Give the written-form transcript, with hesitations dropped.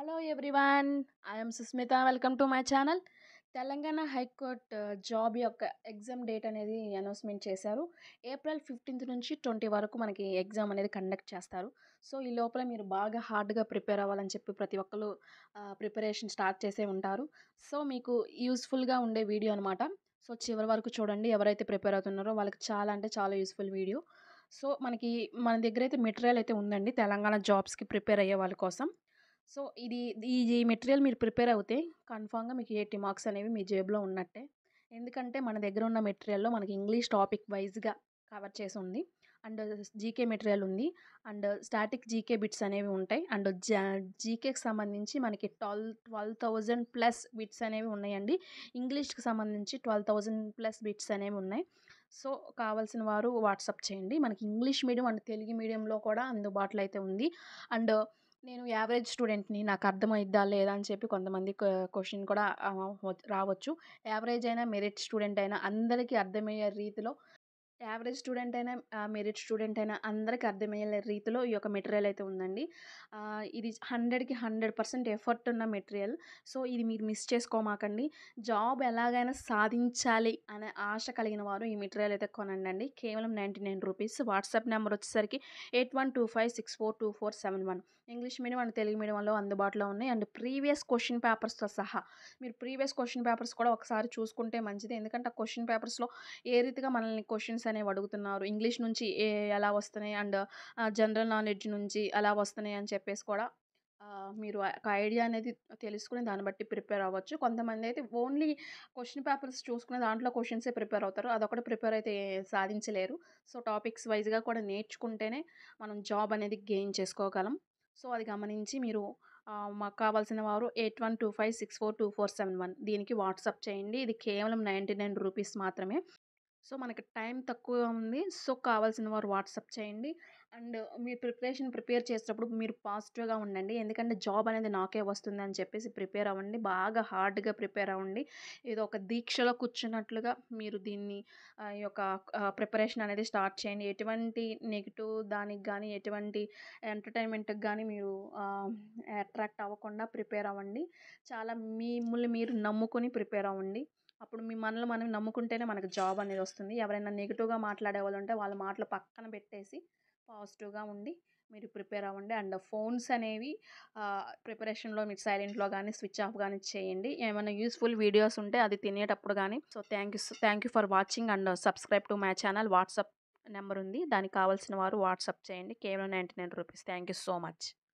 Hello everyone. I am Susmita. Welcome to my channel. Telangana high court job యొక్క exam date అనేది announcement చేశారు. April 15th నుంచి 20 వరకు మనకి ఎగ్జామ్ అనేది కండక్ట్ చేస్తారు. సో ఈ లోపల మీరు బాగా హార్డ్గా ప్రిపేర్ అవ్వాలని చెప్పి ప్రతి ఒక్కరు ప్రిపరేషన్ స్టార్ట్ చేసే ఉంటారు. సో మీకు యూస్ఫుల్గా ఉండే వీడియో అనమాట. సో చివరి వరకు చూడండి. ఎవరైతే ప్రిపేర్ అవుతున్నారో వాళ్ళకి చాలా అంటే చాలా యూస్ఫుల్ వీడియో. సో మన దగ్గర అయితే మెటీరియల్ అయితే ఉందండి తెలంగాణ జాబ్స్కి ప్రిపేర్ అయ్యే వాళ్ళ కోసం. సో ఈ మెటీరియల్ మీరు ప్రిపేర్ అవుతే కన్ఫామ్‌గా మీకు 80 మార్క్స్ అనేవి మీ జేబులో ఉన్నట్టే. ఎందుకంటే మన దగ్గర ఉన్న మెటీరియల్‌లో మనకి ఇంగ్లీష్ టాపిక్ వైస్‌గా కవర్ చేసి ఉంది. అండ్ జీకే మెటీరియల్ ఉంది. అండ్ స్టాటిక్ జీకే బిట్స్ అనేవి ఉంటాయి. అండ్ జీకేకి సంబంధించి మనకి 12,000 ప్లస్ బిట్స్ అనేవి ఉన్నాయండి. ఇంగ్లీష్‌కి సంబంధించి 12,000 ప్లస్ బిట్స్ అనేవి ఉన్నాయి. సో కావాల్సిన వారు వాట్సాప్ చేయండి. మనకి ఇంగ్లీష్ మీడియం అండ్ తెలుగు మీడియంలో కూడా అందుబాటులో అయితే ఉంది. అండ్ నేను యావరేజ్ స్టూడెంట్‌ని. నాకు అర్థమైద్దా లేదా అని చెప్పి కొంతమంది క్వెషన్ కూడా రావచ్చు. యావరేజ్ అయినా, మెరిట్ స్టూడెంట్ అయినా అందరికీ అర్థమయ్యే రీతిలో యావరేజ్ స్టూడెంట్ అయినా, మెరిట్ స్టూడెంట్ అయినా అందరికి అర్థమయ్యే రీతిలో ఈ యొక్క మెటీరియల్ అయితే ఉందండి. ఇది 100కి 100% ఎఫర్ట్ ఉన్న మెటీరియల్. సో ఇది మీరు మిస్ చేసుకోమాకండి. జాబ్ ఎలాగైనా సాధించాలి అనే ఆశ కలిగిన వారు ఈ మెటీరియల్ అయితే కొనండండి. కేవలం ₹99. వాట్సాప్ నెంబర్ వచ్చేసరికి 8125642471. ఇంగ్లీష్ మీడియం అండ్ తెలుగు మీడియంలో అందుబాటులో ఉన్నాయి. అండ్ ప్రీవియస్ క్వెషన్ పేపర్స్‌తో సహా మీరు ప్రీవియస్ క్వెషన్ పేపర్స్ కూడా ఒకసారి చూసుకుంటే మంచిది. ఎందుకంటే ఆ క్వెషన్ పేపర్స్‌లో ఏ రీతిగా మనల్ని క్వెషన్స్ అనేవి అడుగుతున్నారు, ఇంగ్లీష్ నుంచి ఎలా వస్తున్నాయి, అండ్ జనరల్ నాలెడ్జ్ నుంచి ఎలా వస్తున్నాయి అని చెప్పేసి కూడా మీరు ఒక ఐడియా అనేది తెలుసుకుని దాన్ని బట్టి ప్రిపేర్ అవ్వచ్చు. కొంతమంది అయితే ఓన్లీ క్వెషన్ పేపర్స్ చూసుకుని దాంట్లో క్వెషన్సే ప్రిపేర్ అవుతారు. అదొకటి ప్రిపేర్ అయితే సాధించలేరు. సో టాపిక్స్ వైస్‌గా కూడా నేర్చుకుంటేనే మనం జాబ్ అనేది గెయిన్ చేసుకోగలం. సో అది గమనించి మీరు మాకు కావాల్సిన వారు 8125642471 దీనికి వాట్సాప్ చేయండి. ఇది కేవలం ₹99 మాత్రమే. సో మనకి టైం తక్కువగా ఉంది. సో కావాల్సిన వారు వాట్సాప్ చేయండి. అండ్ మీ ప్రిపేర్ చేసేటప్పుడు మీరు పాజిటివ్‌గా ఉండండి. ఎందుకంటే జాబ్ అనేది నాకే వస్తుందని చెప్పేసి ప్రిపేర్ అవ్వండి. బాగా హార్డ్‌గా ప్రిపేర్ అవ్వండి. ఏదో ఒక దీక్షలో కూర్చున్నట్లుగా మీరు దీన్ని ఈ యొక్క ప్రిపరేషన్ అనేది స్టార్ట్ చేయండి. ఎటువంటి నెగెటివ్ దానికి గానీ, ఎటువంటి ఎంటర్‌టైన్‌మెంట్‌కి గానీ మీరు అట్రాక్ట్ అవ్వకుండా ప్రిపేర్ అవ్వండి. చాలా మిమ్మల్ని మీరు నమ్ముకొని ప్రిపేర్ అవ్వండి. అప్పుడు మనల్ని మనం నమ్ముకుంటేనే మనకు జాబ్ అనేది వస్తుంది. ఎవరైనా నెగెటివ్‌గా మాట్లాడే వాళ్ళు ఉంటే వాళ్ళ మాటలు పక్కన పెట్టేసి పాజిటివ్‌గా ఉండి మీరు ప్రిపేర్ అవ్వండి. అండ్ ఫోన్స్ అనేవి ప్రిపరేషన్‌లో మీరు సైలెంట్‌లో గానీ, స్విచ్ ఆఫ్ గానీ చేయండి. ఏమైనా యూజ్‌ఫుల్ వీడియోస్ ఉంటే అది తినేటప్పుడు గానీ. So thank you for watching and subscribe to my channel. WhatsApp number ఉంది. దానికి కావాల్సిన వారు వాట్సాప్ చేయండి. కేవలం ₹99. Thank you so much.